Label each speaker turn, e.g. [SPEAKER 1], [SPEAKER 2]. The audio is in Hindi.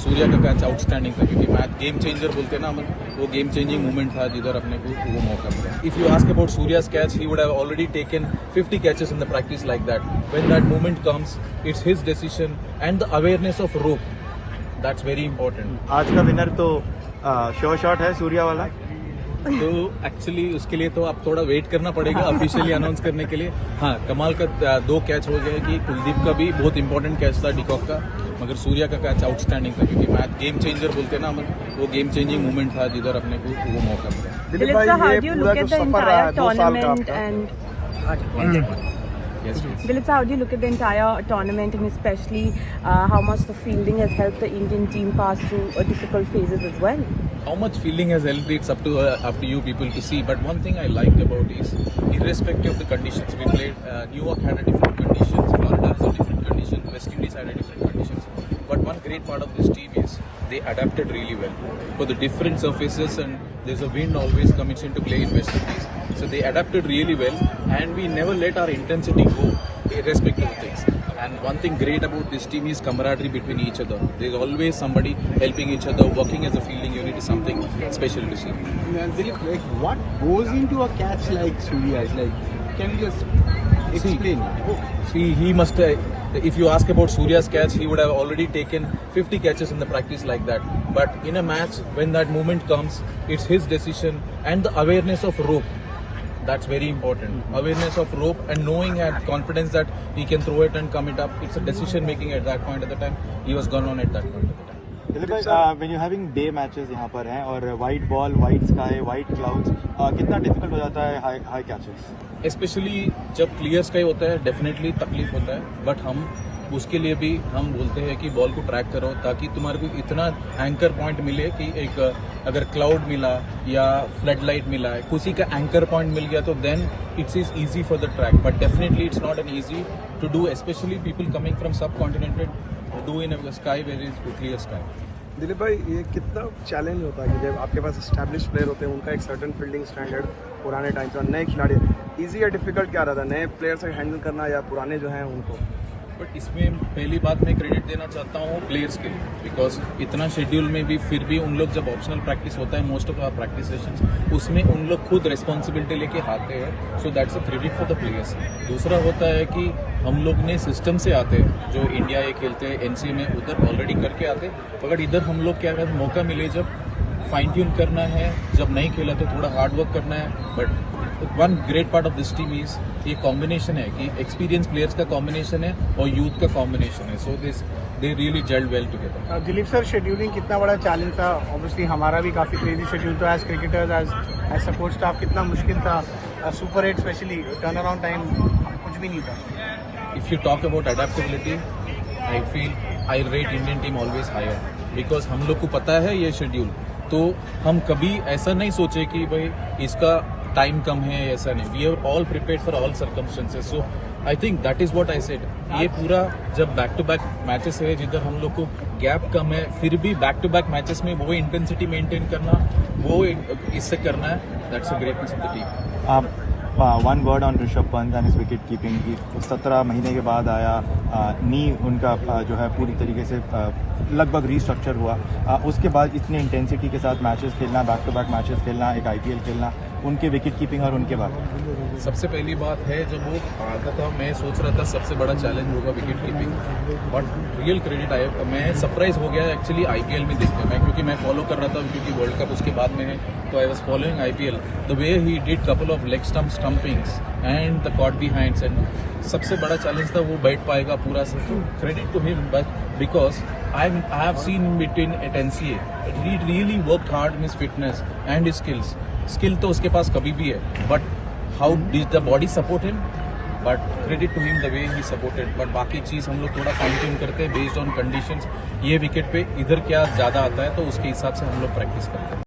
[SPEAKER 1] सूर्या का कैच आउटस्टैंडिंग था, क्योंकि मैच गेम चेंजर बोलते हैं ना हम, वो गेम चेंजिंग मूवमेंट था जिधर अपने को वो मौका मिला. If you ask about Surya's catch, he would have already taken 50 catches in the practice like that. When that moment comes, it's his decision and the awareness of rope. That's very important.
[SPEAKER 2] आज का विनर तो श्योर शॉट है सूर्या वाला.
[SPEAKER 1] तो एक्चुअली उसके लिए तो आप थोड़ा वेट करना पड़ेगा ऑफिशियली अनाउंस करने के लिए. हाँ, कमाल का 2 कैच हो गए कि कुलदीप का भी बहुत इंपॉर्टेंट कैच था डिकॉक का, मगर सूर्या का कैच आउटस्टैंडिंग था, क्योंकि मैच गेम चेंजर बोलते हैं ना हम, वो गेम चेंजिंग मूवमेंट था जिधर अपने को वो मौका मिला.
[SPEAKER 3] Dilip sir, how do you look at the entire tournament and
[SPEAKER 1] Yes, please.
[SPEAKER 3] Dilip sir, how do you look at the entire tournament and especially how much the fielding has helped the Indian team pass through difficult phases as well?
[SPEAKER 1] How much fielding has helped, it's up to you people to see. But one thing I liked about is, irrespective of the conditions we played, New York had a different conditions, Florida has a different condition, West Indies had a different conditions. But one great part of this team is they adapted really well for the different surfaces, and there's a wind always comes into play in West Indies. So they adapted really well, and we never let our intensity go, irrespective of things. And one thing great about this team is camaraderie between each other. There's always somebody helping each other, working as a fielding unit is something special to see.
[SPEAKER 4] Dilip, like what goes into a catch like Surya's? Like, can you just explain?
[SPEAKER 1] See, he must. If you ask about Surya's catch, he would have already taken 50 catches in the practice like that. But in a match, when that moment comes, it's his decision and the awareness of rope. That's very important. Awareness of rope and knowing and confidence that he can throw it and come it up. It's a decision making at that point at the time. He was gone on at that point at the time.
[SPEAKER 2] Dilip भाई, when you having day matches यहाँ पर हैं और white ball, white sky, white clouds, कितना डिफिकल्ट हो जाता है हाई कैचेस?
[SPEAKER 1] स्पेशली जब क्लियर स्काई होता है, डेफिनेटली तकलीफ होता है. बट हम उसके लिए भी हम बोलते हैं कि बॉल को ट्रैक करो, ताकि तुम्हारे को इतना एंकर पॉइंट मिले कि एक अगर क्लाउड मिला या फ्लड लाइट मिला है, किसी का एंकर पॉइंट मिल गया, तो then it's is easy for the track. But definitely it's not an easy to do, specially people coming from sub continent do in a sky where is clear sky.
[SPEAKER 5] Dilip भाई, ये कितना चैलेंज होता है कि जब आपके पास एस्टैब्लिश प्लेयर होते हैं, उनका एक सर्टन फील्डिंग स्टैंडर्ड पुराने टाइम से, नए खिलाड़ी, इजी या डिफिकल्ट क्या रहता है नए प्लेयर से हैंडल करना या पुराने जो हैं उनको?
[SPEAKER 1] बट इसमें पहली बात मैं क्रेडिट देना चाहता हूँ प्लेयर्स के, बिकॉज इतना शेड्यूल में भी फिर भी उन लोग जब ऑप्शनल प्रैक्टिस होता है, most of our practice sessions, उसमें उन लोग खुद रिस्पॉन्सिबिलिटी लेके आते हैं. So that's a credit for the players. दूसरा होता है कि हम लोग ने सिस्टम से आते हैं, जो इंडिया ये खेलते हैं एनसीए में, उधर ऑलरेडी करके आते. मगर इधर हम लोग क्या कहते हैं, मौका मिले जब फाइन ट्यून करना है, जब नहीं खेला तो थोड़ा हार्ड वर्क करना है. But one great part of this team is ये कॉम्बिनेशन है कि एक्सपीरियंस प्लेयर्स का कॉम्बिनेशन है और यूथ का कॉम्बिनेशन है. So this they really gelled well together.
[SPEAKER 4] Dilip sir, scheduling कितना बड़ा चैलेंज था? ऑब्वियसली हमारा भी काफ़ी क्रेजी शेड्यूल था as cricketers, as support staff. कितना मुश्किल था? Super 8 specially turn around time कुछ भी नहीं था.
[SPEAKER 1] If you talk about adaptability, I feel I rate Indian team always higher, because हम लोग को पता है ये शेड्यूल, तो हम कभी ऐसा नहीं सोचे कि भाई इसका टाइम कम है, ऐसा नहीं. We are all prepared for all circumstances. So I think that is what I said. ये पूरा जब बैक टू बैक मैचेस है जिधर हम लोग को गैप कम है, फिर भी बैक टू बैक मैचेस में वो इंटेंसिटी मेंटेन करना, वो इससे करना है, that's a greatness of the team.
[SPEAKER 2] One word on Rishabh Pant and his wicket keeping. 17 महीने के बाद आया, नी उनका जो है पूरी तरीके से लगभग रीस्ट्रक्चर हुआ. उसके बाद इतनी इंटेंसिटी के साथ मैचेस खेलना, बैक टू बैक मैचेस खेलना, एक आईपीएल खेलना, उनके विकेट कीपिंग और उनके बाद
[SPEAKER 1] सबसे पहली बात है, जब वो आता था मैं सोच रहा था सबसे बड़ा चैलेंज होगा wicket keeping. But real credit आया, मैं सरप्राइज हो गया एक्चुअली आईपीएल में देखते मैं, क्योंकि मैं फॉलो कर रहा था, क्योंकि वर्ल्ड कप उसके बाद में है, तो I was following IPL. The way he did couple of leg stump stumpings and the caught behinds, and सबसे बड़ा चैलेंज था वो बैठ पाएगा पूरा. Credit to him, but because I have seen him between at NCA. He really worked hard in his fitness and his skills. Skill तो उसके पास कभी भी है, but how did the body support him? But credit to him the way he supported. But बाकी चीज़ हम लोग थोड़ा फाइन ट्यून करते हैं based on conditions. ये विकेट पे इधर क्या ज़्यादा आता है, तो उसके हिसाब से हम लोग प्रैक्टिस करते हैं.